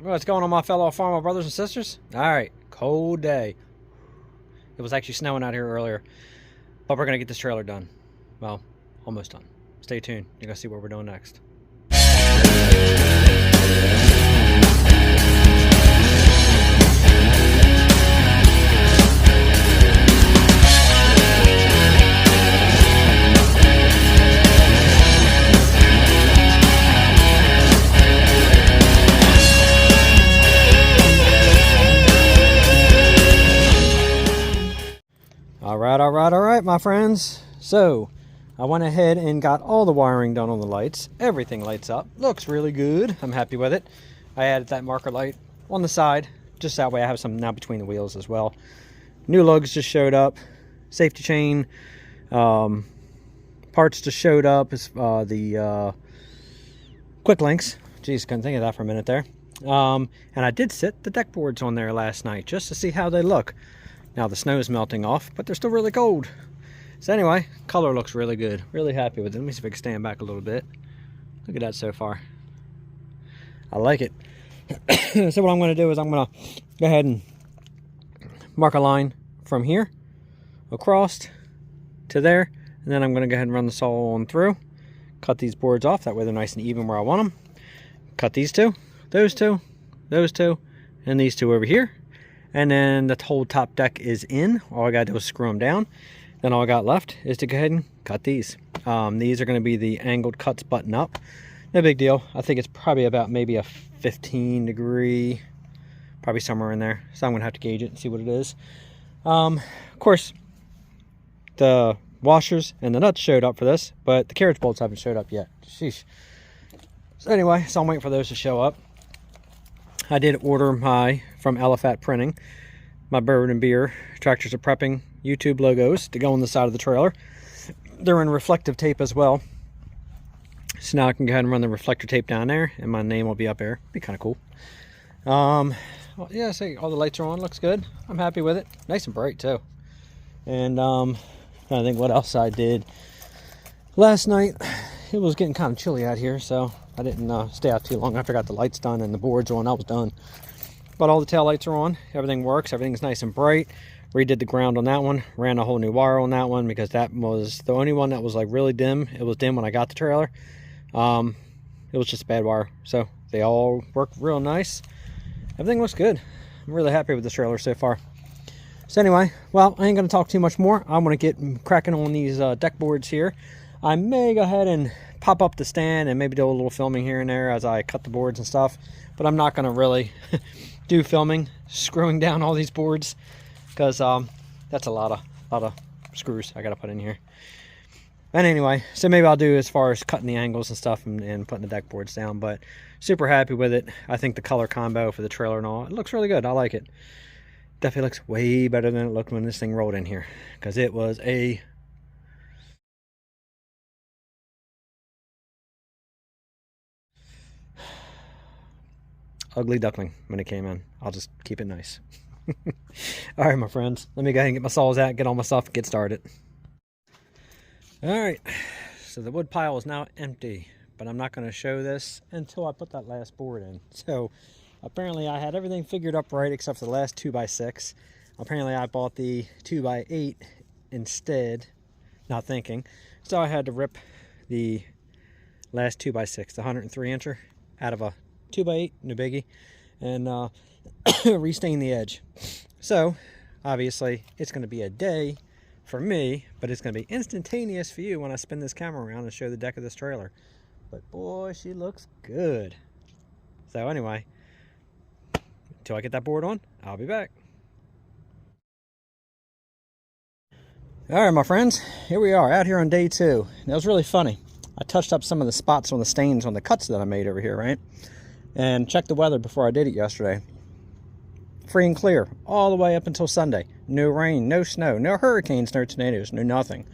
What's going on, my fellow Farmall brothers and sisters? Alright, cold day. It was actually snowing out here earlier, but we're going to get this trailer done. Well, almost done. Stay tuned. You're going to see what we're doing next. All right, my friends. So, I went ahead and got all the wiring done on the lights. Everything lights up. Looks really good. I'm happy with it. I added that marker light on the side, just that way I have some now between the wheels as well. New lugs just showed up. Safety chain. Parts just showed up. The quick links. Jeez, couldn't think of that for a minute there. And I did sit the deck boards on there last night just to see how they look. Now the snow is melting off, but they're still really cold. So anyway, color looks really good. Really happy with it. Let me see if I can stand back a little bit. Look at that so far. I like it. So what I'm going to do is I'm going to go ahead and mark a line from here across to there. And then I'm going to go ahead and run the saw on through. Cut these boards off. That way they're nice and even where I want them. Cut these two, those two, and these two over here. And then the whole top deck is in. All I got to do is screw them down. Then all I got left is to go ahead and cut these. These are going to be the angled cuts button up. No big deal. I think it's probably about maybe a 15 degree, probably somewhere in there. So I'm going to have to gauge it and see what it is. Of course, the washers and the nuts showed up for this, but the carriage bolts haven't showed up yet. Sheesh. So anyway, so I'm waiting for those to show up. I did order from Elefat Printing, my Bourbon and Beer Tractors Are Prepping YouTube logos to go on the side of the trailer. They're in reflective tape as well. So now I can go ahead and run the reflector tape down there and my name will be up there. Be kind of cool. Well, yeah, see, all the lights are on. Looks good. I'm happy with it. Nice and bright too. And I think what else I did. Last night, it was getting kind of chilly out here, so I didn't stay out too long. I forgot the lights done and the boards on. I was done. But all the tail lights are on. Everything works. Everything's nice and bright. Redid the ground on that one. Ran a whole new wire on that one because that was the only one that was like really dim. It was dim when I got the trailer. It was just a bad wire. So they all work real nice. Everything looks good. I'm really happy with this trailer so far. So anyway, well, I ain't going to talk too much more. I'm going to get cracking on these deck boards here. I may go ahead and pop up the stand and maybe do a little filming here and there as I cut the boards and stuff. But I'm not going to really do filming, screwing down all these boards. Because that's a lot of screws I got to put in here. And anyway, so maybe I'll do as far as cutting the angles and stuff and putting the deck boards down. But super happy with it. I think the color combo for the trailer and all, it looks really good. I like it. Definitely looks way better than it looked when this thing rolled in here. Because it was a ugly duckling when it came in. I'll just keep it nice. All right, my friends, let me go ahead and get my saws out, get all my stuff, get started. All right, so the wood pile is now empty, but I'm not going to show this until I put that last board in. So apparently I had everything figured up right except for the last 2x6. Apparently I bought the 2x8 instead, not thinking. So I had to rip the last 2x6, the 103 incher, out of a 2x8, no biggie, and restain the edge. So obviously it's going to be a day for me, but it's going to be instantaneous for you when I spin this camera around and show the deck of this trailer. But boy, she looks good. So anyway, until I get that board on, I'll be back. All right, my friends, here we are out here on day 2. That was really funny. I touched up some of the spots on the stains on the cuts that I made over here, right? And checked the weather before I did it yesterday. Free and clear all the way up until Sunday. No rain, no snow, no hurricanes, no tornadoes, no nothing.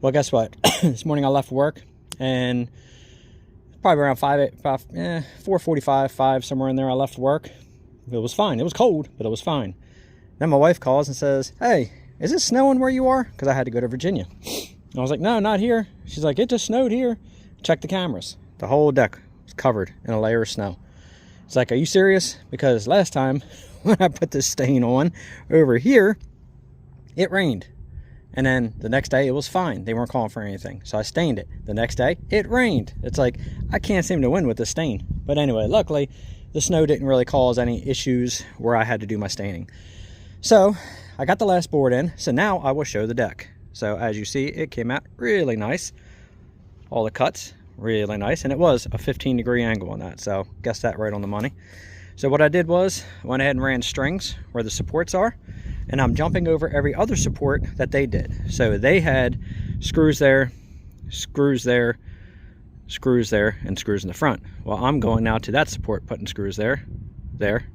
Well, guess what? This morning I left work and probably around 4:45, 5, somewhere in there I left work. It was fine. It was cold, but it was fine. Then my wife calls and says, "Hey, is it snowing where you are?" Because I had to go to Virginia. And I was like, "No, not here." She's like, "It just snowed here." Check the cameras. The whole deck was covered in a layer of snow. It's like, are you serious? Because last time when I put this stain on over here, it rained. And then the next day it was fine. They weren't calling for anything. So I stained it. The next day it rained. It's like, I can't seem to win with the stain. But anyway, luckily the snow didn't really cause any issues where I had to do my staining. So I got the last board in. So now I will show the deck. So as you see, it came out really nice. All the cuts, really nice. And it was a 15-degree angle on that. So guess that right on the money. So what I did was, I went ahead and ran strings where the supports are. And I'm jumping over every other support that they did. So they had screws there, screws there, screws there, and screws in the front. Well, I'm going now to that support, putting screws there, there,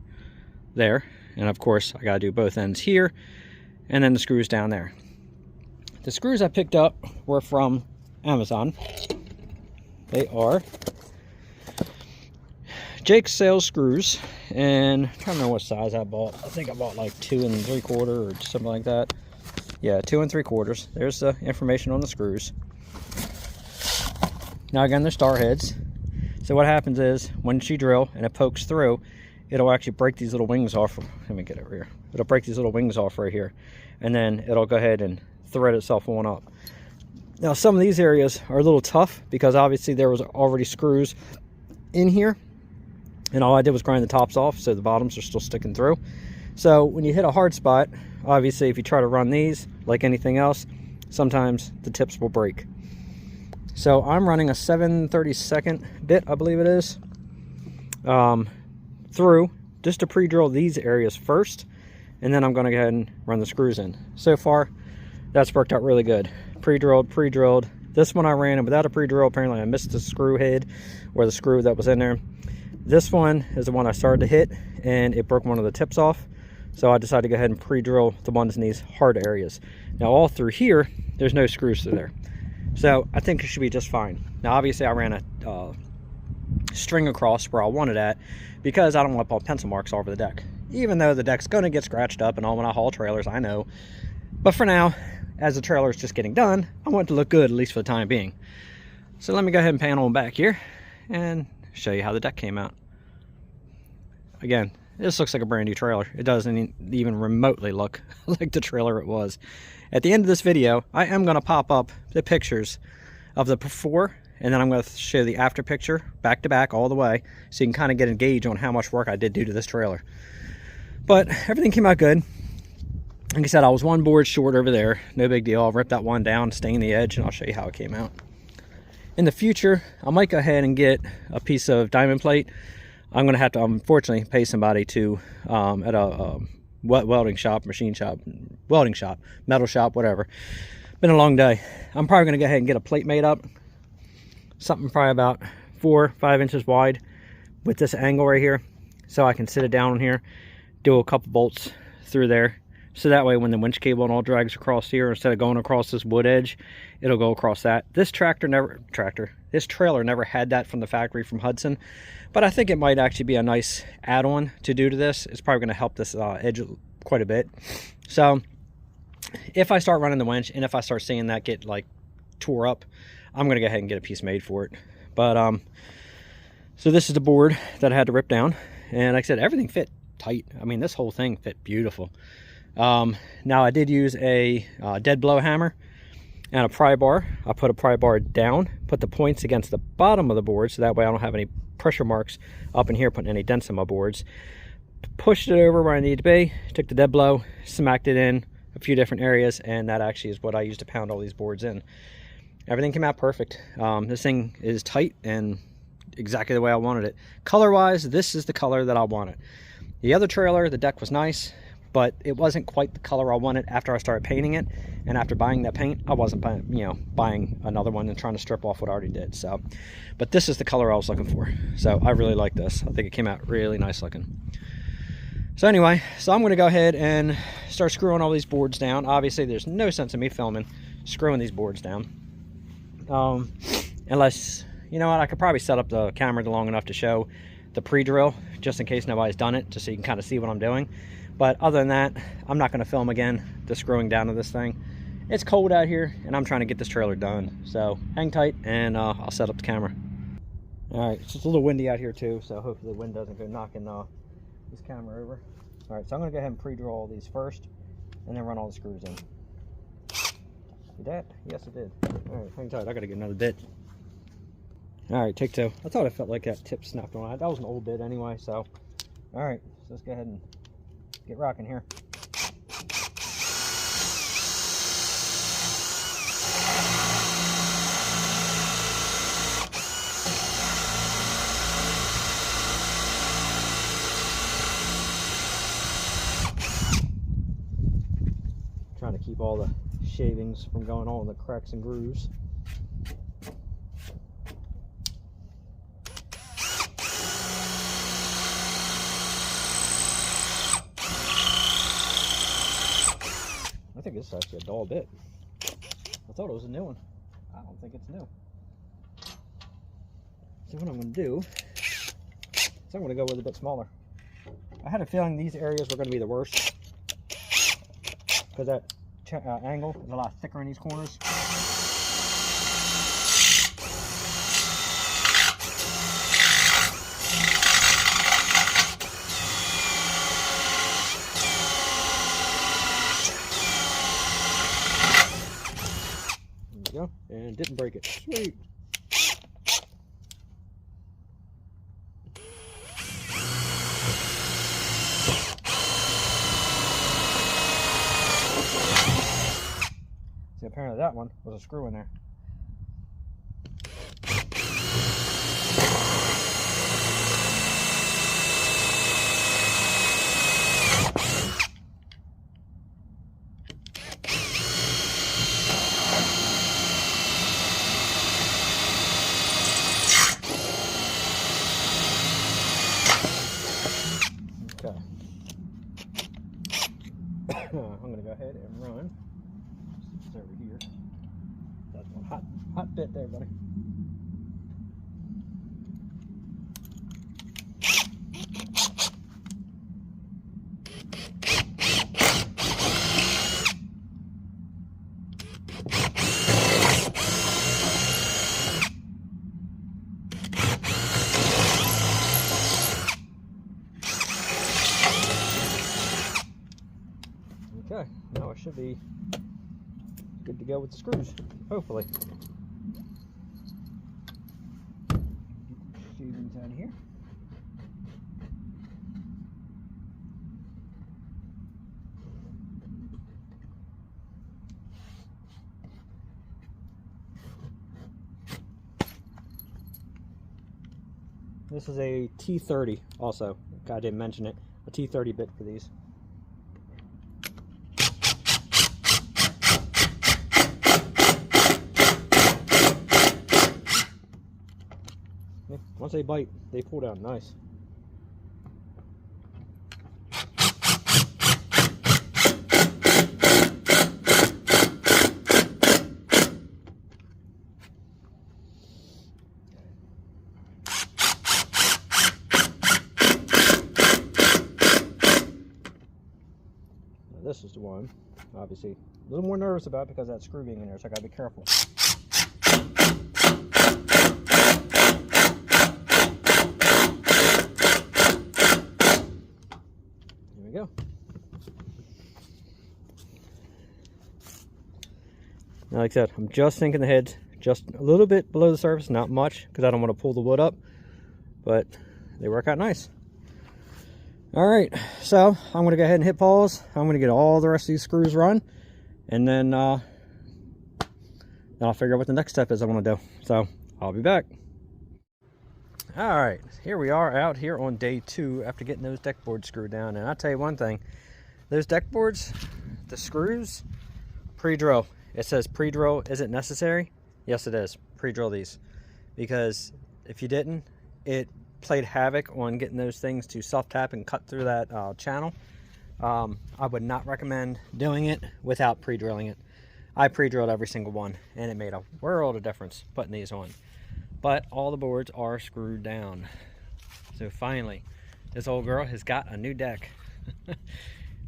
there. And of course, I gotta do both ends here, and then the screws down there. The screws I picked up were from Amazon. They are Jake's Sales screws, and I'm trying to remember what size I bought. I think I bought like 2 3/4 or something like that. Yeah, 2 3/4. There's the information on the screws. Now again, they're star heads. So what happens is, when you drill and it pokes through, it'll actually break these little wings off. Let me get over here. It'll break these little wings off right here, and then it'll go ahead and thread itself on up. Now some of these areas are a little tough because obviously there was already screws in here. And all I did was grind the tops off, so the bottoms are still sticking through. So when you hit a hard spot, obviously if you try to run these, like anything else, sometimes the tips will break. So I'm running a 7/32 bit, I believe it is, through, just to pre-drill these areas first. And then I'm gonna go ahead and run the screws in. So far, that's worked out really good. Pre-drilled, pre-drilled. This one I ran without a pre-drill. Apparently I missed the screw head, or the screw that was in there. This one is the one I started to hit, and it broke one of the tips off. So I decided to go ahead and pre-drill the ones in these hard areas. Now all through here, there's no screws through there. So I think it should be just fine. Now obviously I ran a string across where I wanted at, because I don't want to put pencil marks all over the deck. Even though the deck's gonna get scratched up and all when I haul trailers, I know. But for now, as the trailer is just getting done, I want it to look good, at least for the time being. So let me go ahead and pan on back here and show you how the deck came out. Again, this looks like a brand new trailer. It doesn't even remotely look like the trailer it was. At the end of this video, I am going to pop up the pictures of the before, and then I'm going to show the after picture back to back all the way, so you can kind of get a gauge on how much work I did do to this trailer. But everything came out good. Like I said, I was one board short over there. No big deal. I'll rip that one down, stain the edge, and I'll show you how it came out. In the future, I might go ahead and get a piece of diamond plate. I'm going to have to, unfortunately, pay somebody to, at a welding shop, machine shop, welding shop, metal shop, whatever. Been a long day. I'm probably going to go ahead and get a plate made up. Something probably about 4 or 5 inches wide with this angle right here. So I can sit it down on here, do a couple bolts through there. So that way when the winch cable and all drags across here, instead of going across this wood edge, it'll go across that. This this trailer never had that from the factory from Hudson, but I think it might actually be a nice add-on to do to this. It's probably going to help this edge quite a bit. So if I start running the winch, and if I start seeing that get like tore up, I'm going to go ahead and get a piece made for it. But so this is the board that I had to rip down, and like I said, everything fit tight. I mean, this whole thing fit beautiful. Now I did use a dead blow hammer and a pry bar. I put a pry bar down, put the points against the bottom of the board, so that way I don't have any pressure marks up in here putting any dents in my boards. Pushed it over where I need to be, took the dead blow, smacked it in a few different areas, and that actually is what I used to pound all these boards in. Everything came out perfect. This thing is tight and exactly the way I wanted it. Color wise, this is the color that I wanted. The other trailer, the deck was nice, but it wasn't quite the color I wanted after I started painting it. And after buying that paint, I wasn't buying another one and trying to strip off what I already did. So, but this is the color I was looking for. So I really like this. I think it came out really nice looking. So anyway, so I'm gonna go ahead and start screwing all these boards down. Obviously there's no sense in me filming screwing these boards down. Unless, you know what, I could probably set up the camera long enough to show the pre-drill, just in case nobody's done it, just so you can kind of see what I'm doing. But other than that, I'm not going to film again the screwing down of this thing. It's cold out here, and I'm trying to get this trailer done. So hang tight, and I'll set up the camera. All right, it's just a little windy out here too, so hopefully the wind doesn't go knocking this camera over. All right, so I'm gonna go ahead and pre-drill all these first, and then run all the screws in. Did that? Yes, it did. All right, hang tight. I gotta get another bit. All right, take two. I thought I felt like that tip snapped on it. That was an old bit anyway, so. All right, so let's go ahead and get rocking here. Trying to keep all the shavings from going on in the cracks and grooves. I think this is actually a dull bit. I thought it was a new one. I don't think it's new. So what I'm going to do is I'm going to go with a bit smaller. I had a feeling these areas were going to be the worst because that angle is a lot thicker in these corners. There we go, and didn't break it. Sweet. See, apparently that one was a screw in there. Okay. I'm going to go ahead and run. It's over here. That's one hot bit there, buddy. Okay, now I should be good to go with the screws, hopefully. Shavings out of here. This is a T30 also. I didn't mention it. A T30 bit for these. Once they bite, they pull down nice. Now this is the one, obviously, a little more nervous about because of that screw being in there, so I gotta be careful. Go. Now, like I said, I'm just sinking the heads just a little bit below the surface, not much, because I don't want to pull the wood up, but they work out nice. All right, so I'm going to go ahead and hit pause. I'm going to get all the rest of these screws run, and then I'll figure out what the next step is I want to do. So I'll be back. All right, here we are out here on day 2 after getting those deck boards screwed down. And I'll tell you one thing, those deck boards, the screws, pre-drill. It says pre-drill isn't necessary. Yes, it is. Pre-drill these. Because if you didn't, it played havoc on getting those things to self-tap and cut through that channel. I would not recommend doing it without pre-drilling it. I pre-drilled every single one, and it made a world of difference putting these on. But all the boards are screwed down. So finally, this old girl has got a new deck.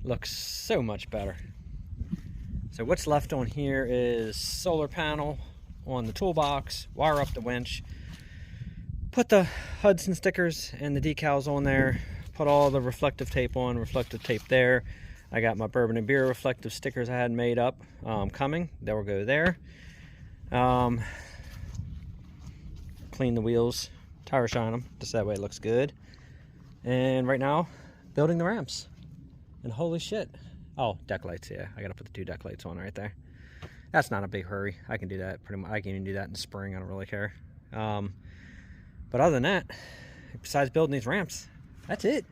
Looks so much better. So what's left on here is solar panel on the toolbox, wire up the winch, put the Hudson stickers and the decals on there, put all the reflective tape on, reflective tape there. I got my bourbon and beer reflective stickers I had made up coming. They will go there. Clean the wheels, tire shine them, just that way it looks good. And right now, building the ramps. And holy shit. Oh, deck lights, yeah. I gotta put the 2 deck lights on right there. That's not a big hurry. I can do that pretty much. I can even do that in spring. I don't really care. But other than that, besides building these ramps, that's it.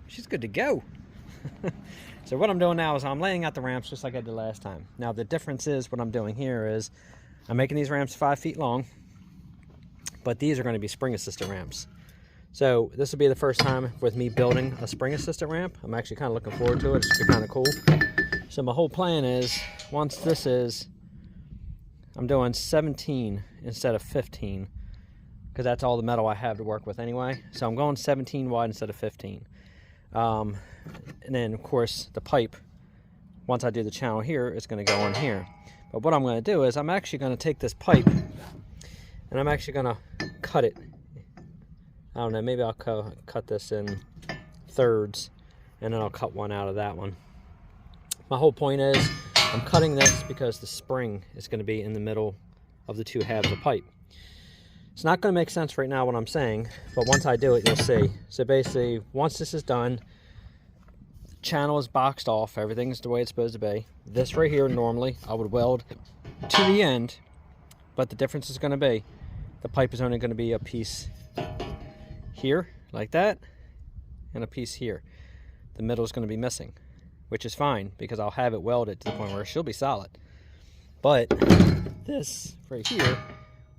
She's good to go. So what I'm doing now is I'm laying out the ramps just like I did last time. Now the difference is what I'm doing here is I'm making these ramps 5 feet long, but these are going to be spring assisted ramps. So this will be the first time with me building a spring assisted ramp. I'm actually kind of looking forward to it. It's kind of cool. So my whole plan is, once this is, I'm doing 17 instead of 15, because that's all the metal I have to work with anyway. So I'm going 17 wide instead of 15. And then of course the pipe, once I do the channel here, it's going to go on here. But what I'm going to do is I'm actually going to take this pipe and I'm actually going to cut it. I don't know, maybe I'll cut this in thirds and then I'll cut one out of that one. My whole point is I'm cutting this because the spring is going to be in the middle of the 2 halves of pipe. It's not going to make sense right now what I'm saying, but once I do it, you'll see. So basically, once this is done, channel is boxed off, everything's the way it's supposed to be. This right here, normally, I would weld to the end, but the difference is going to be, the pipe is only going to be a piece here, like that, and a piece here. The middle is going to be missing, which is fine, because I'll have it welded to the point where she'll be solid. But this right here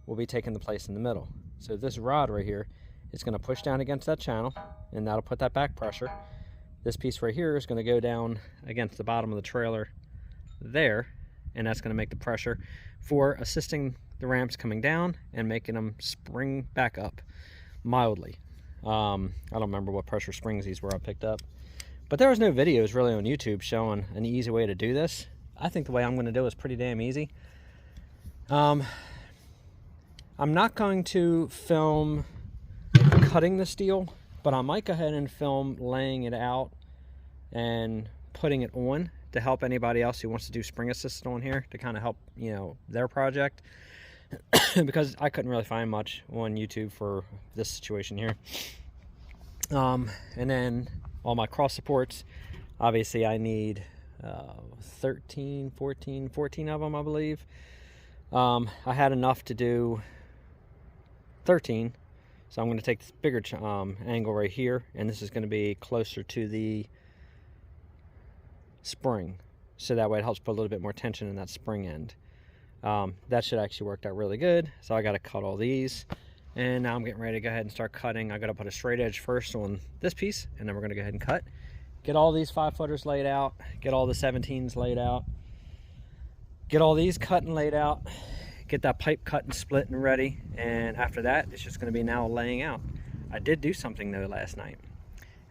will be taking the place in the middle. So this rod right here is going to push down against that channel, and that'll put that back pressure. This piece right here is going to go down against the bottom of the trailer there, and that's going to make the pressure for assisting the ramps coming down and making them spring back up mildly. I don't remember what pressure springs these were I picked up, but there was no videos really on YouTube showing an easy way to do this. I think the way I'm going to do it is pretty damn easy. I'm not going to film cutting the steel, but I might go ahead and film laying it out and putting it on to help anybody else who wants to do spring assisted on here, to kind of help, you know, their project. Because I couldn't really find much on YouTube for this situation here. And then all my cross supports, obviously I need 14 of them, I believe. I had enough to do 13, so I'm going to take this bigger angle right here, and this is going to be closer to the spring, so that way it helps put a little bit more tension in that spring end. That should actually work out really good. So I got to cut all these, and now I'm getting ready to go ahead and start cutting. I got to put a straight edge first on this piece, and then we're going to go ahead and cut, get all these 5-footers laid out, get all the 17s laid out, get all these cut and laid out, get that pipe cut and split and ready. And after that, it's just going to be now laying out. I did do something though last night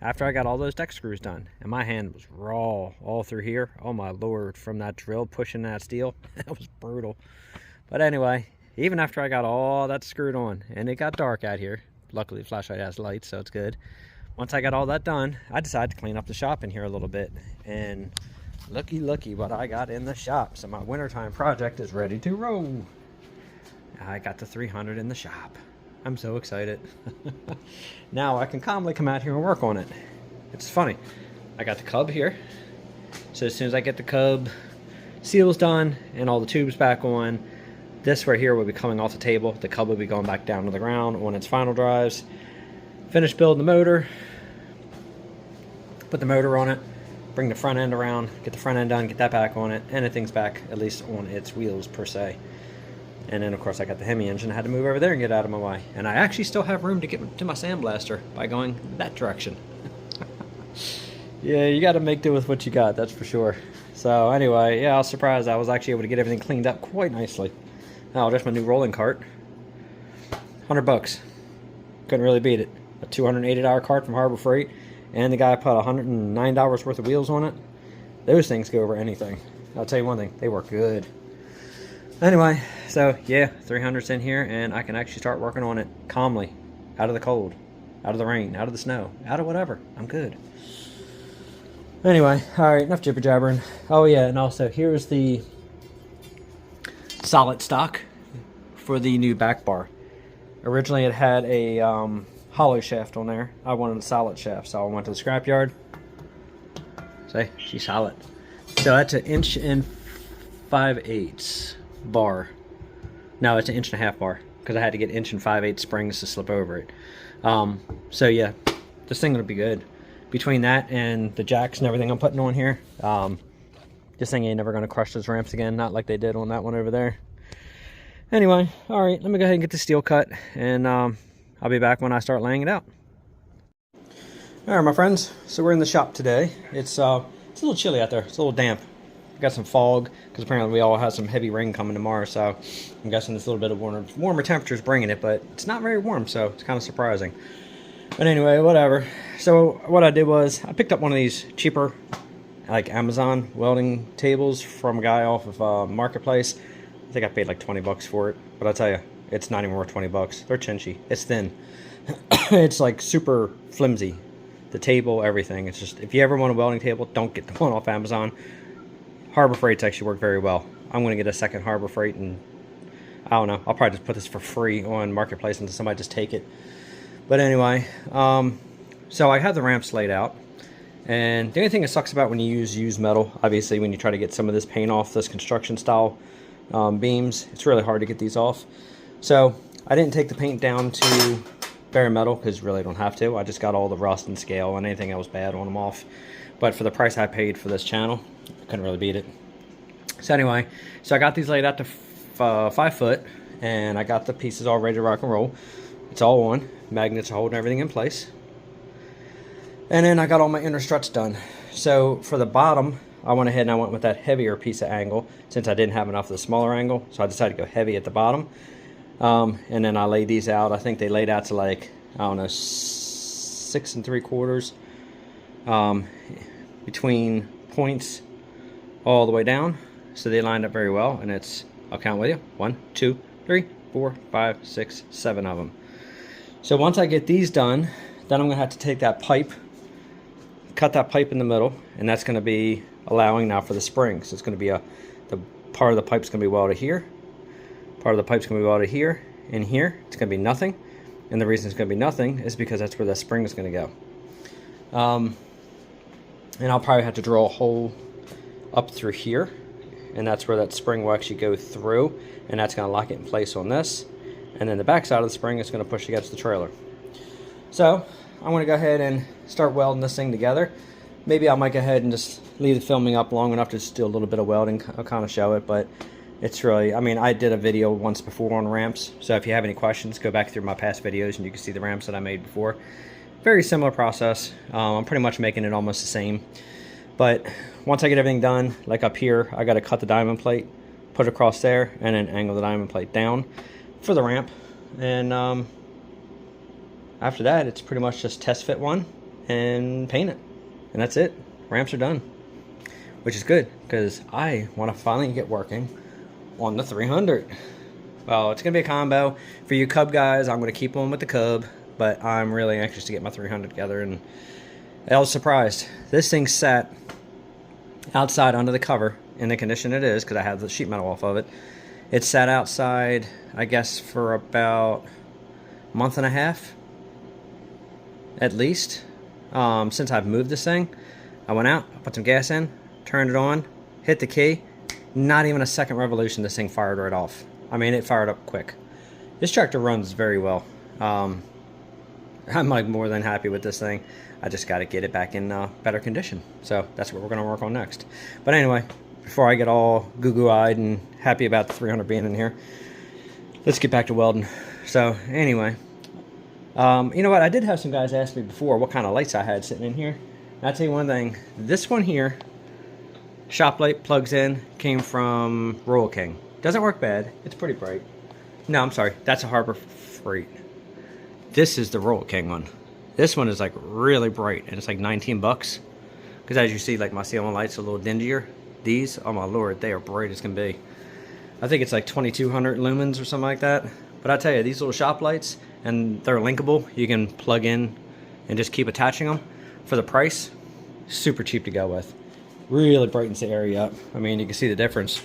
after I got all those deck screws done, and my hand was raw all through here. Oh my lord, from that drill pushing that steel. That was brutal. But anyway, even after I got all that screwed on, and it got dark out here, luckily the flashlight has lights, so it's good. Once I got all that done, I decided to clean up the shop in here a little bit, and looky what I got in the shop. So my wintertime project is ready to roll. I got the 300 in the shop. I'm so excited. Now I can calmly come out here and work on it. It's funny, I got the cub here, so as soon as I get the cub seals done and all the tubes back on, this right here will be coming off the table. The cub will be going back down to the ground on its final drives. Finish building the motor, put the motor on it, bring the front end around, get the front end done, get that back on it, and everything's back at least on its wheels per se. And then of course I got the Hemi engine. I had to move over there and get out of my way. And I actually still have room to get to my sandblaster by going that direction. Yeah, you got to make do with what you got, that's for sure. So anyway, yeah, I was surprised I was actually able to get everything cleaned up quite nicely. Now there's my new rolling cart. $100. Couldn't really beat it. A $280 cart from Harbor Freight, and the guy put $109 worth of wheels on it. Those things go over anything. I'll tell you one thing, they work good. Anyway, so yeah, 300's in here, and I can actually start working on it calmly. out of the cold, out of the rain, out of the snow, out of whatever. I'm good. Anyway, all right, enough jibber jabbering. Oh yeah, and also here's the solid stock for the new back bar. Originally it had a hollow shaft on there. I wanted a solid shaft, so I went to the scrapyard. See, she's solid. So that's an 1 5/8 bar. No, it's an 1.5 bar because I had to get 1 5/8 springs to slip over it. So yeah, this thing will be good. Between that and the jacks and everything I'm putting on here, this thing ain't never going to crush those ramps again, not like they did on that one over there. Anyway, all right, let me go ahead and get the steel cut, and I'll be back when I start laying it out. All right, my friends, so we're in the shop today. It's a little chilly out there. It's a little damp. Got some fog, because apparently we all have some heavy rain coming tomorrow, so I'm guessing this little bit of warmer temperatures bringing it, but it's not very warm, so it's kind of surprising. But anyway, whatever. So what I did was I picked up one of these cheaper, like Amazon welding tables from a guy off of Marketplace. I think I paid like 20 bucks for it, but I tell you, it's not even worth 20 bucks. They're chinchy. It's thin. It's like super flimsy. The table, everything. It's just, if you ever want a welding table, don't get the one off Amazon. Harbor Freight's actually worked very well. I'm going to get a second Harbor Freight, and I don't know, I'll probably just put this for free on Marketplace until somebody just take it. But anyway, so I have the ramps laid out, and the only thing that sucks about when you use used metal, obviously when you try to get some of this paint off this construction style beams, it's really hard to get these off. So I didn't take the paint down to bare metal because really I don't have to. I just got all the rust and scale and anything else bad on them off. But for the price I paid for this channel, I couldn't really beat it. So anyway, so I got these laid out to 5 foot, and I got the pieces all ready to rock and roll. It's all on. Magnets are holding everything in place. And then I got all my inner struts done. So for the bottom, I went ahead and I went with that heavier piece of angle since I didn't have enough of the smaller angle. So I decided to go heavy at the bottom. And then I laid these out. I think they laid out to like, I don't know, 6 3/4 between points all the way down. So they lined up very well. And it's, I'll count with you, 1, 2, 3, 4, 5, 6, 7 of them. So once I get these done, then I'm going to have to take that pipe, cut that pipe in the middle, and that's going to be allowing now for the springs. So it's going to be the part of the pipe's going to be welded here, part of the pipe's going to be welded here, and here. It's going to be nothing, and the reason it's going to be nothing is because that's where the spring is going to go. And I'll probably have to drill a hole up through here, and that's where that spring will actually go through, and that's going to lock it in place on this. And then the back side of the spring is going to push against the trailer. So I'm going to go ahead and start welding this thing together. Maybe I might go ahead and just leave the filming up long enough to just do a little bit of welding. I'll kind of show it, but it's really, I mean, I did a video once before on ramps. So if you have any questions, go back through my past videos and you can see the ramps that I made before. Very similar process. I'm pretty much making it almost the same. But once I get everything done, like up here, I got to cut the diamond plate, put it across there, and then angle the diamond plate down for the ramp. And after that, it's pretty much just test fit one and paint it, and that's it. Ramps are done, which is good because I want to finally get working on the 300. Well, it's gonna be a combo for you Cub guys. I'm gonna keep on with the Cub, but I'm really anxious to get my 300 together. And I was surprised, this thing sat outside under the cover in the condition it is because I have the sheet metal off of it. It sat outside, I guess, for about a month and a half, at least, since I've moved this thing. I went out, put some gas in, turned it on, hit the key. Not even a second revolution, this thing fired right off. I mean, it fired up quick. This tractor runs very well. I'm like more than happy with this thing. I just got to get it back in better condition. So that's what we're going to work on next. But anyway, before I get all goo-goo-eyed and happy about the 300 being in here, let's get back to welding. So anyway, you know what? I did have some guys ask me before what kind of lights I had sitting in here. And I'll tell you one thing. This one here, shop light, plugs in, came from Royal King. Doesn't work bad. It's pretty bright. No, I'm sorry. That's a Harbor Freight. This is the Royal King one. This one is like really bright, and it's like 19 bucks. Because as you see, like my ceiling lights are a little dingier. These, oh my lord, they are bright as can be. I think it's like 2200 lumens or something like that. But I tell you, these little shop lights, and they're linkable, you can plug in and just keep attaching them. For the price, super cheap to go with. Really brightens the area up. I mean, you can see the difference.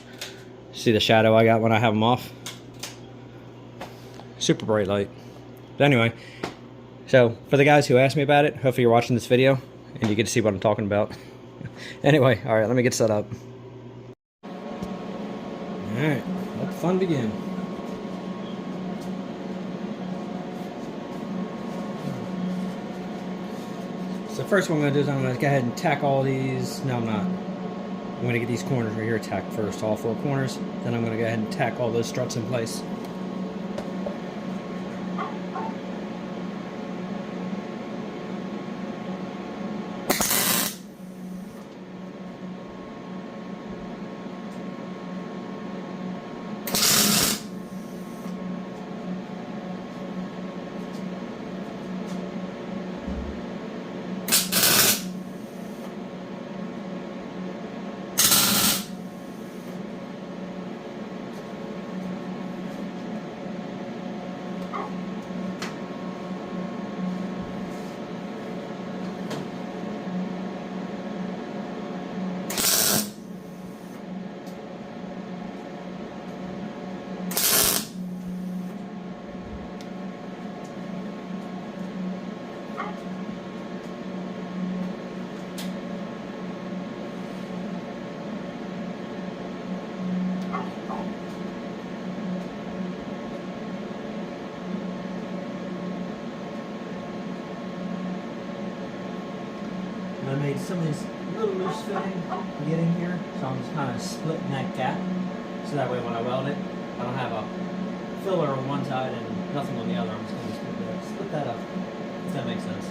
See the shadow I got when I have them off? Super bright light. But anyway, so for the guys who asked me about it, hopefully you're watching this video and you get to see what I'm talking about. Anyway, all right, let me get set up. All right, let the fun begin. So first what I'm going to do is I'm going to go ahead and tack all these. No, I'm not. I'm going to get these corners right here tacked first, all 4 corners. Then I'm going to go ahead and tack all those struts in place. I made some of these little loose fitting to get in here, so I'm just kind of splitting that gap, so that way when I weld it, I don't have a filler on one side and nothing on the other. I'm just going to split that up, if that makes sense.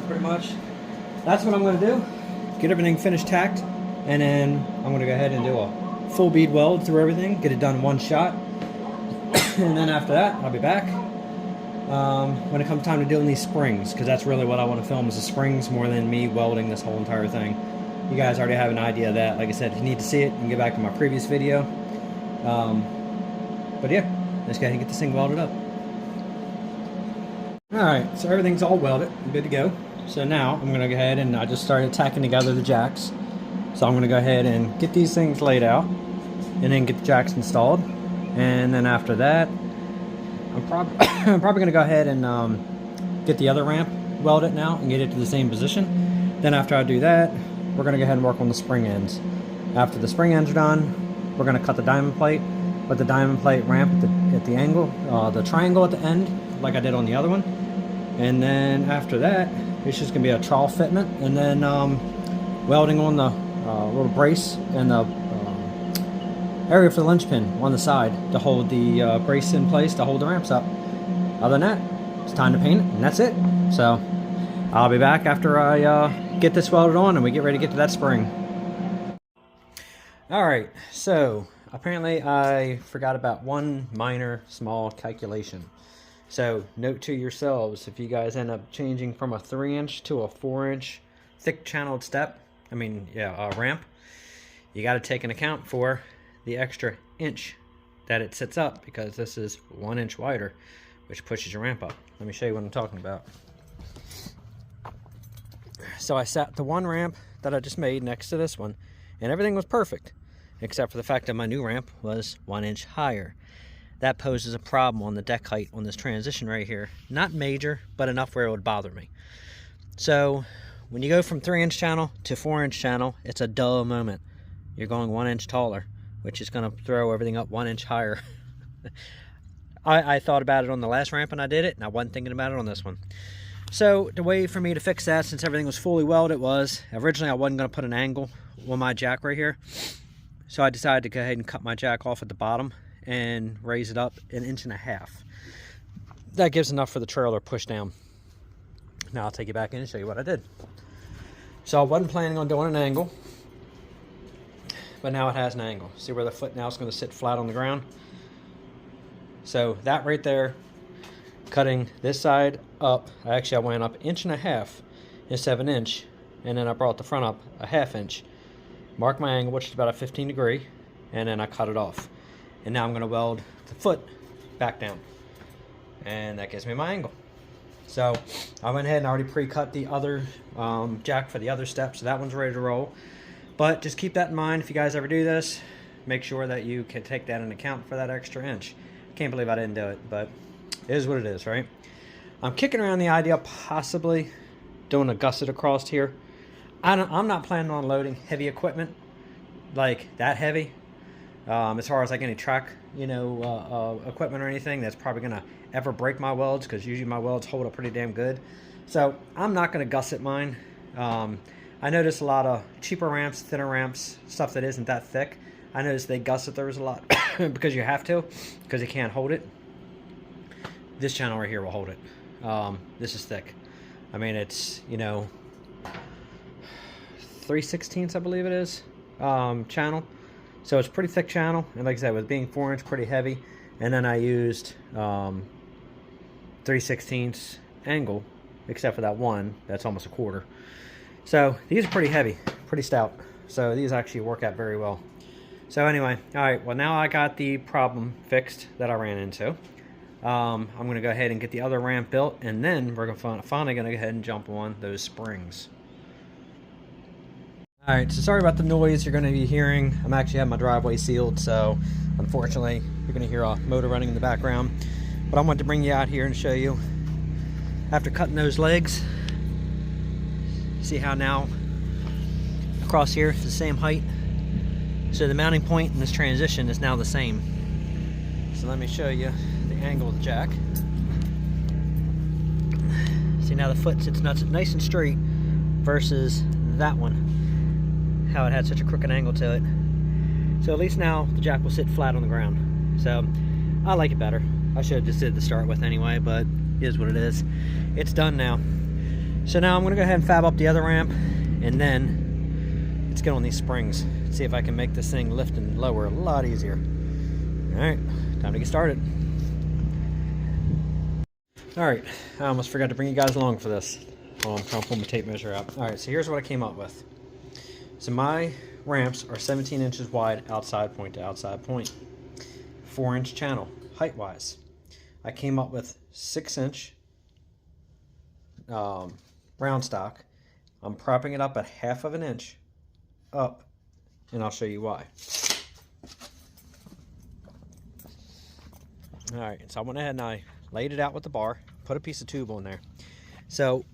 Pretty much that's what I'm going to do. Get everything finished tacked, and then I'm going to go ahead and do a full bead weld through everything, get it done in one shot. And then after that I'll be back when it comes time to doing these springs, because that's really what I want to film, is the springs more than me welding this whole entire thing. You guys already have an idea of that. Like I said, if you need to see it, you can get back to my previous video. But yeah, let's go ahead and get this thing welded up. Alright, so everything's all welded, good to go. So now I'm going to go ahead and I just started tacking together the jacks. So I'm going to go ahead and get these things laid out and then get the jacks installed. And then after that, I'm probably going to go ahead and get the other ramp welded now and get it to the same position. Then after I do that, we're going to go ahead and work on the spring ends. After the spring ends are done, we're going to cut the diamond plate, put the diamond plate ramp at the angle, the triangle at the end, like I did on the other one. And then after that, it's just going to be a trowel fitment, and then welding on the little brace and the area for the linchpin on the side to hold the brace in place to hold the ramps up. Other than that, it's time to paint it, and that's it. So I'll be back after I get this welded on and we get ready to get to that spring. Alright, so apparently I forgot about one minor small calculation. So note to yourselves, if you guys end up changing from a 3-inch to a 4-inch thick channeled ramp, you got to take an account for the extra inch that it sits up, because this is 1 inch wider, which pushes your ramp up. Let me show you what I'm talking about. So I sat the one ramp that I just made next to this one, and everything was perfect, except for the fact that my new ramp was 1 inch higher. that poses a problem on the deck height on this transition right here. Not major, but enough where it would bother me. So when you go from 3-inch channel to 4-inch channel, it's a dull moment. You're going 1 inch taller, which is going to throw everything up 1 inch higher. I thought about it on the last ramp and I did it, and I wasn't thinking about it on this one. So the way for me to fix that, since everything was fully welded, was originally I wasn't going to put an angle on my jack right here. So I decided to go ahead and cut my jack off at the bottom and raise it up 1.5 inches. That gives enough for the trailer to push down. Now I'll take you back in and show you what I did. So I wasn't planning on doing an angle, but now it has an angle. See where the foot now is going to sit flat on the ground? So that right there, cutting this side up, I went up 1.5 inches instead of 1 inch, and then I brought the front up 1/2 inch. Mark my angle, which is about a 15 degree, and then I cut it off. And now I'm going to weld the foot back down, and that gives me my angle. So I went ahead and already pre-cut the other jack for the other step, so that one's ready to roll. But just keep that in mind if you guys ever do this. Make sure that you can take that into account for that extra inch. Can't believe I didn't do it, but it is what it is, right? I'm kicking around the idea of possibly doing a gusset across here. I'm not planning on loading heavy equipment, like that heavy. As far as like any track, equipment or anything that's probably gonna ever break my welds, because usually my welds hold up pretty damn good. So I'm not gonna gusset mine. I noticed a lot of cheaper ramps, thinner ramps, stuff that isn't that thick. I noticed they gusset theirs a lot because you have to, because you can't hold it. This channel right here will hold it. This is thick. I mean, it's 3/16 I believe it is channel. So it's pretty thick channel, and like I said, with being 4-inch, pretty heavy. And then I used 3/16 angle, except for that one that's almost 1/4. So these are pretty heavy, pretty stout. So these actually work out very well. So anyway, all right, well now I got the problem fixed that I ran into. I'm going to go ahead and get the other ramp built, and then we're finally going to go ahead and jump on those springs. All right, so sorry about the noise you're going to be hearing. I'm actually having my driveway sealed, so unfortunately you're going to hear a motor running in the background. But I wanted to bring you out here and show you, after cutting those legs, see how now across here is the same height. So the mounting point in this transition is now the same. So let me show you the angle of the jack. See, now the foot sits nice and straight versus that one, how it had such a crooked angle to it. So at least now the jack will sit flat on the ground. So I like it better. I should have just did it to start with anyway, but it is what it is. It's done now. So now I'm gonna go ahead and fab up the other ramp, and then let's get on these springs. See if I can make this thing lift and lower a lot easier. All right, time to get started. All right, I almost forgot to bring you guys along for this. Oh, I'm trying to pull my tape measure out. All right, so here's what I came up with. So my ramps are 17 inches wide, outside point to outside point. 4-inch channel, height-wise. I came up with 6-inch round stock. I'm propping it up at 1/2 inch up, and I'll show you why. All right, so I went ahead and I laid it out with the bar, put a piece of tube on there. So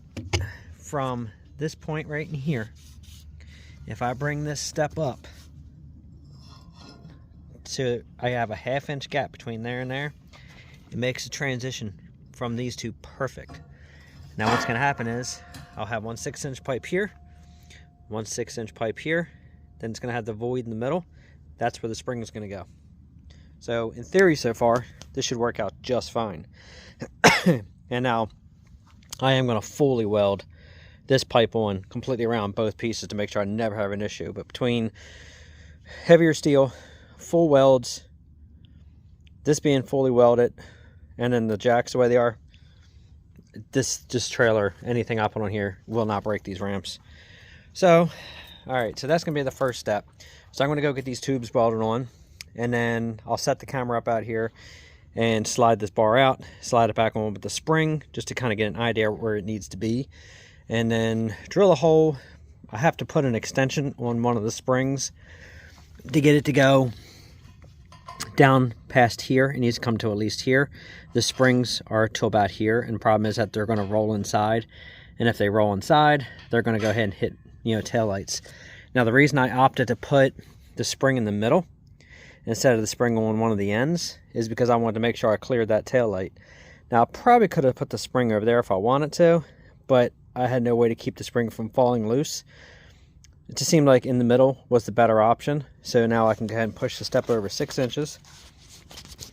from this point right in here, if I bring this step up to, I have a 1/2 inch gap between there and there, it makes the transition from these two perfect. Now what's going to happen is I'll have one 6-inch pipe here, one 6-inch pipe here, then it's going to have the void in the middle. That's where the spring is going to go. So in theory so far, this should work out just fine. And now I am going to fully weld this pipe on completely around both pieces to make sure I never have an issue. But between heavier steel, full welds, this being fully welded, and then the jacks the way they are, this trailer, anything I put on here will not break these ramps. So all right, so that's gonna be the first step. So I'm gonna go get these tubes welded on, and then I'll set the camera up out here and slide this bar out, slide it back on with the spring, just to kind of get an idea where it needs to be, and then drill a hole. I have to put an extension on one of the springs to get it to go down past here. It needs to come to at least here. The springs are to about here, and the problem is that they're going to roll inside, and if they roll inside, they're going to go ahead and hit, you know, tail lights. Now the reason I opted to put the spring in the middle instead of the spring on one of the ends is because I wanted to make sure I cleared that tail light. Now I probably could have put the spring over there if I wanted to, but I had no way to keep the spring from falling loose. It just seemed like in the middle was the better option. So now I can go ahead and push the step over 6 inches.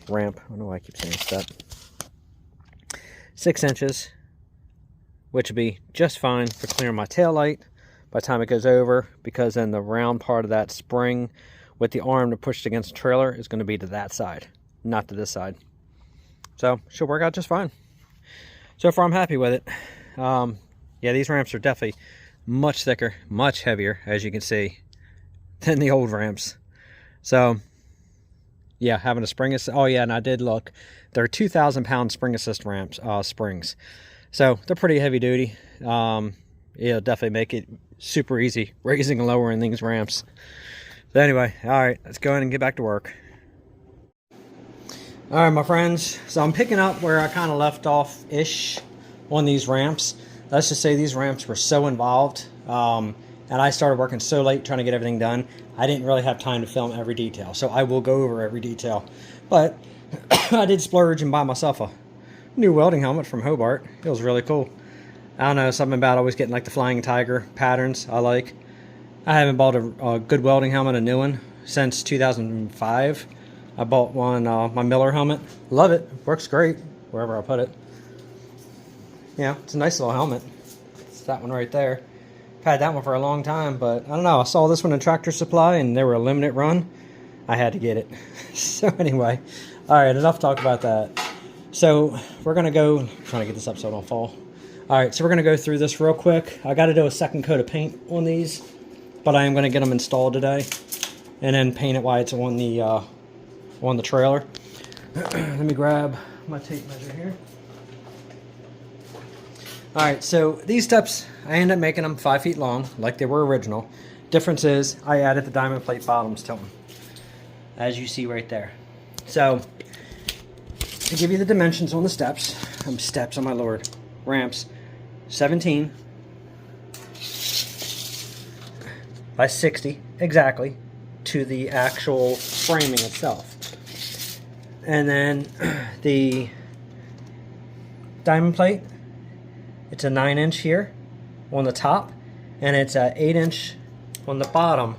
Ramp, I don't know why I keep saying step. 6 inches, which would be just fine for clearing my tail light by the time it goes over, because then the round part of that spring with the arm to push it against the trailer is going to be to that side, not to this side. So should work out just fine. So far I'm happy with it. Yeah, these ramps are definitely much thicker, much heavier, as you can see, than the old ramps. So yeah, having a spring assist. Oh yeah, and I did look. They're 2,000 pound spring assist ramps, springs. So they're pretty heavy duty. It'll definitely make it super easy raising and lowering these ramps. So anyway, all right, let's go ahead and get back to work. All right, my friends. So I'm picking up where I kind of left off-ish on these ramps. Let's just say these ramps were so involved, and I started working so late trying to get everything done, I didn't really have time to film every detail. So I will go over every detail. But I did splurge and buy myself a new welding helmet from Hobart. It was really cool. I don't know, something about always getting like the Flying Tiger patterns I like. I haven't bought a good welding helmet, a new one, since 2005. I bought one, my Miller helmet. Love it. Works great wherever I put it. Yeah, it's a nice little helmet. It's that one right there. I've had that one for a long time, but I don't know. I saw this one in Tractor Supply, and they were a limited run. I had to get it. So anyway, all right, enough talk about that. So we're going to go, I'm trying to get this up so I don't fall. All right, so we're going to go through this real quick. I got to do a second coat of paint on these, but I am going to get them installed today and then paint it while it's on the trailer. Let me grab my tape measure here. All right, so these steps, I ended up making them 5 feet long, like they were original. Difference is, I added the diamond plate bottoms to them, as you see right there. So, to give you the dimensions on the steps, oh my lord, ramps, 17 by 60, exactly, to the actual framing itself. And then the diamond plate, it's a 9-inch here on the top, and it's a 8-inch on the bottom,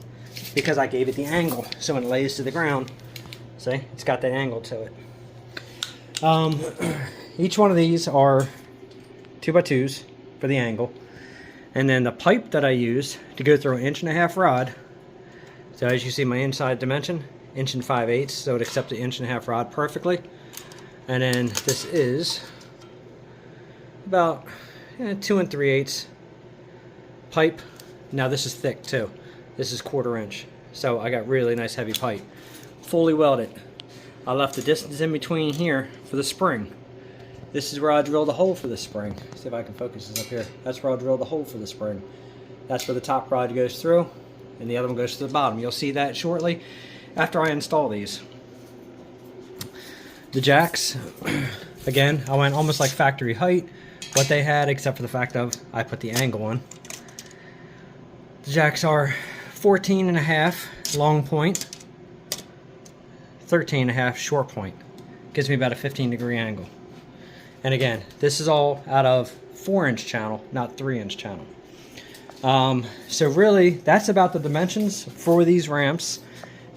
because I gave it the angle. So when it lays to the ground, see, it's got that angle to it. Each one of these are 2x2s for the angle. And then the pipe that I use to go through an 1.5-inch rod. So as you see my inside dimension, 1 5/8, so it accepts the 1.5-inch rod perfectly. And then this is about 2 3/8 pipe. Now this is thick too. This is 1/4 inch. So I got really nice heavy pipe. Fully welded. I left the distance in between here for the spring. This is where I drilled the hole for the spring. See if I can focus this up here. That's where I drilled the hole for the spring. That's where the top rod goes through, and the other one goes to the bottom. You'll see that shortly after I install these. The jacks, again, I went almost like factory height, what they had, except for the fact of I put the angle on. The jacks are 14.5 long point, 13.5 short point. Gives me about a 15-degree angle. And again, this is all out of 4-inch channel, not 3-inch channel. So really, that's about the dimensions for these ramps.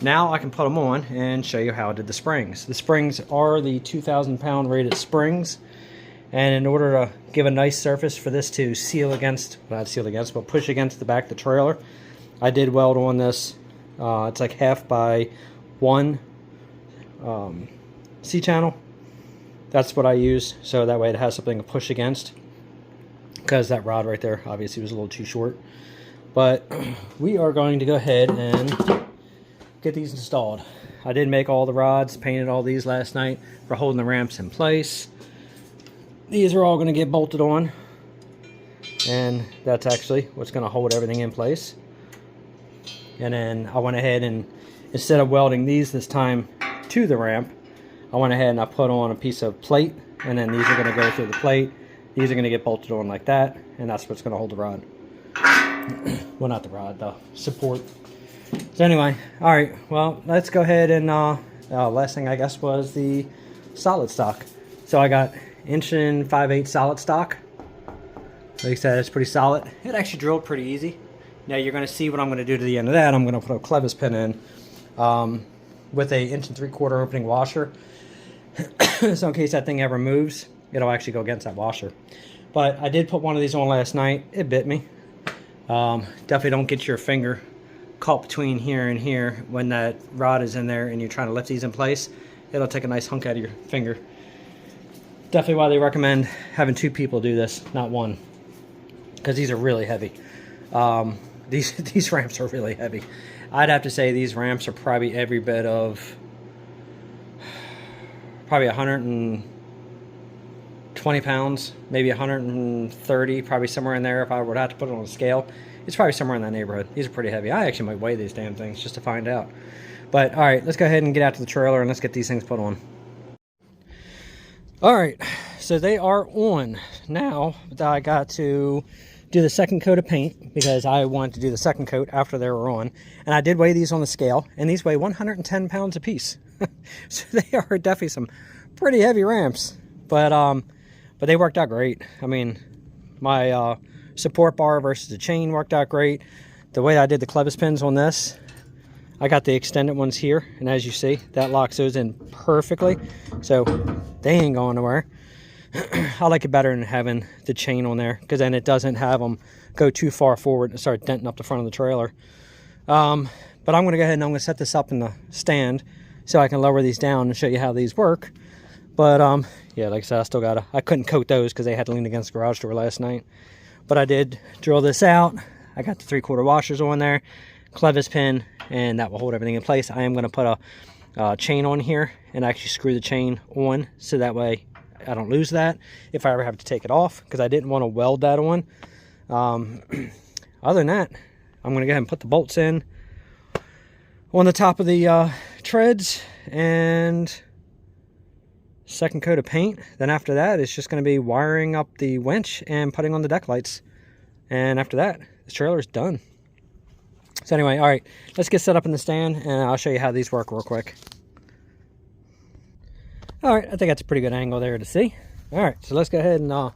Now I can put them on and show you how I did the springs. The springs are the 2,000 pound rated springs. And in order to give a nice surface for this to seal against, not seal against, but push against the back of the trailer, I did weld on this. It's like 1/2 by 1 C-channel. That's what I use, so that way it has something to push against, because that rod right there obviously was a little too short. But we are going to go ahead and get these installed. I did make all the rods, painted all these last night for holding the ramps in place. These are all going to get bolted on, and that's actually what's going to hold everything in place. And then I went ahead and, instead of welding these this time to the ramp, I went ahead and I put on a piece of plate, and then these are going to go through the plate. These are going to get bolted on like that, and that's what's going to hold the rod. Well, not the rod, the support. So anyway, all right, well, let's go ahead and last thing I guess was the solid stock. So I got 1 5/8" solid stock. Like I said, it's pretty solid. It actually drilled pretty easy. Now you're going to see what I'm going to do to the end of that. I'm going to put a clevis pin in with a 1 3/4" opening washer. So in case that thing ever moves, it'll actually go against that washer. But I did put one of these on last night. It bit me. Definitely don't get your finger caught between here and here when that rod is in there and you're trying to lift these in place. It'll take a nice hunk out of your finger. Definitely why they recommend having 2 people do this, not 1, because these are really heavy. These ramps are really heavy. I'd have to say these ramps are probably every bit of probably 120 pounds, maybe 130, probably somewhere in there. If I would have to put it on a scale, it's probably somewhere in that neighborhood. These are pretty heavy. I actually might weigh these damn things just to find out. But all right, let's go ahead and get out to the trailer and let's get these things put on. All right, so they are on. Now I got to do the second coat of paint because I wanted to do the second coat after they were on. And I did weigh these on the scale, and these weigh 110 pounds apiece. So they are definitely some pretty heavy ramps, but they worked out great. I mean, my support bar versus the chain worked out great. The way I did the clevis pins on this, I got the extended ones here, and as you see, that locks those in perfectly, so they ain't going nowhere. I like it better than having the chain on there, because then it doesn't have them go too far forward and start denting up the front of the trailer. But I'm going to go ahead and I'm going to set this up in the stand so I can lower these down and show you how these work. But yeah, like I said, I couldn't coat those because they had to lean against the garage door last night. But I did drill this out. I got the 3/4 washers on there, clevis pin, and that will hold everything in place. I am going to put a chain on here and actually screw the chain on so that way I don't lose that if I ever have to take it off, because I didn't want to weld that on. Other than that, I'm going to go ahead and put the bolts in on the top of the treads and second coat of paint. Then after that, it's just going to be wiring up the winch and putting on the deck lights. And after that, the trailer is done. So anyway, all right, let's get set up in the stand and I'll show you how these work real quick. All right, I think that's a pretty good angle there to see. All right, so let's go ahead and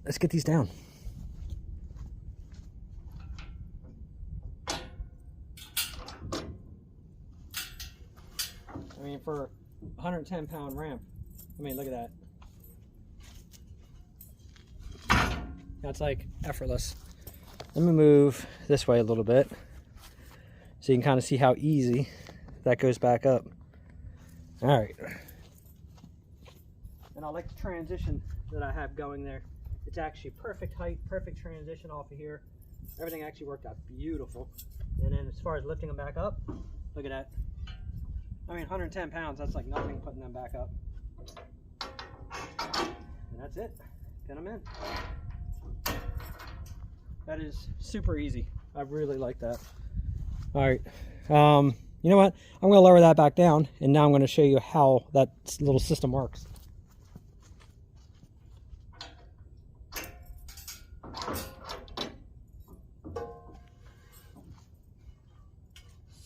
let's get these down. I mean, for a 110-pound ramp, I mean, look at that. That's like effortless. Let me move this way a little bit so you can kind of see how easy that goes back up. All right. And I like the transition that I have going there. It's actually perfect height, perfect transition off of here. Everything actually worked out beautiful. And then as far as lifting them back up, look at that. I mean, 110 pounds, that's like nothing putting them back up. And that's it. Pin them in. That is super easy. I really like that. All right. You know what? I'm going to lower that back down, and now I'm going to show you how that little system works.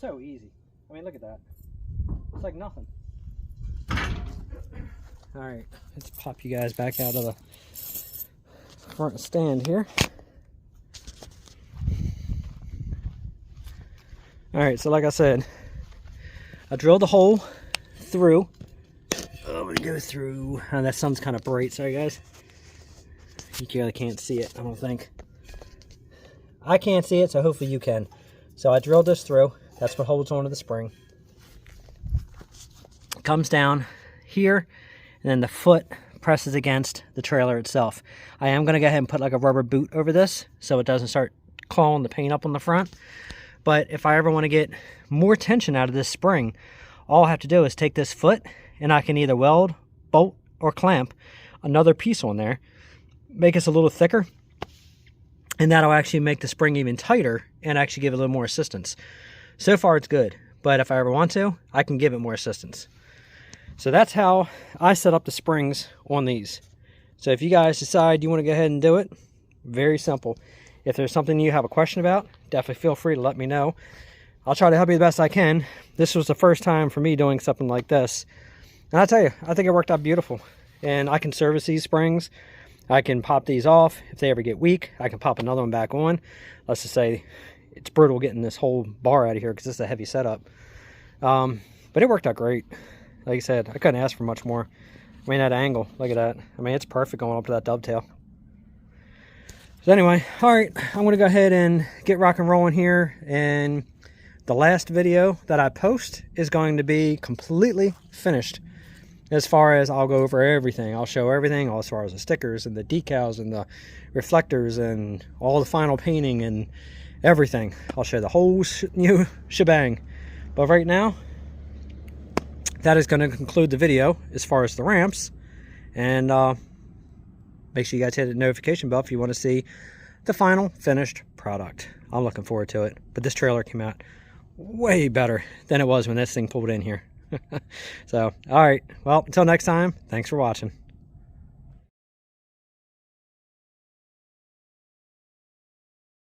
So easy. I mean, look at that. It's like nothing. All right, let's pop you guys back out of the front stand here. All right, so like I said, I drilled the hole through. I'm gonna go through. Oh, that sun's kind of bright. Sorry, guys. You really can't see it, I don't think. I can't see it, so hopefully you can. So I drilled this through. That's what holds onto the spring. It comes down here, and then the foot presses against the trailer itself. I am going to go ahead and put like a rubber boot over this so it doesn't start clawing the paint up on the front. But if I ever want to get more tension out of this spring, all I have to do is take this foot, and I can either weld, bolt, or clamp another piece on there, make this a little thicker, and that'll actually make the spring even tighter and actually give it a little more assistance. So far it's good, but if I ever want to, I can give it more assistance. So that's how I set up the springs on these. So if you guys decide you want to go ahead and do it, very simple. If there's something you have a question about, definitely feel free to let me know. I'll try to help you the best I can. This was the first time for me doing something like this. And I'll tell you, I think it worked out beautiful. And I can service these springs. I can pop these off. If they ever get weak, I can pop another one back on. Let's just say it's brutal getting this whole bar out of here because this is a heavy setup. But it worked out great. Like I said, I couldn't ask for much more. I mean, that angle, look at that. I mean, it's perfect going up to that dovetail. So anyway, all right, I'm going to go ahead and get rock and rolling here. And the last video that I post is going to be completely finished. As far as I'll go over everything. I'll show everything, all as far as the stickers and the decals and the reflectors and all the final painting and everything. I'll show the whole new shebang. But right now, that is going to conclude the video as far as the ramps. And make sure you guys hit the notification bell if you want to see the final finished product. I'm looking forward to it. But this trailer came out way better than it was when this thing pulled in here. So, all right. Well, until next time, thanks for watching.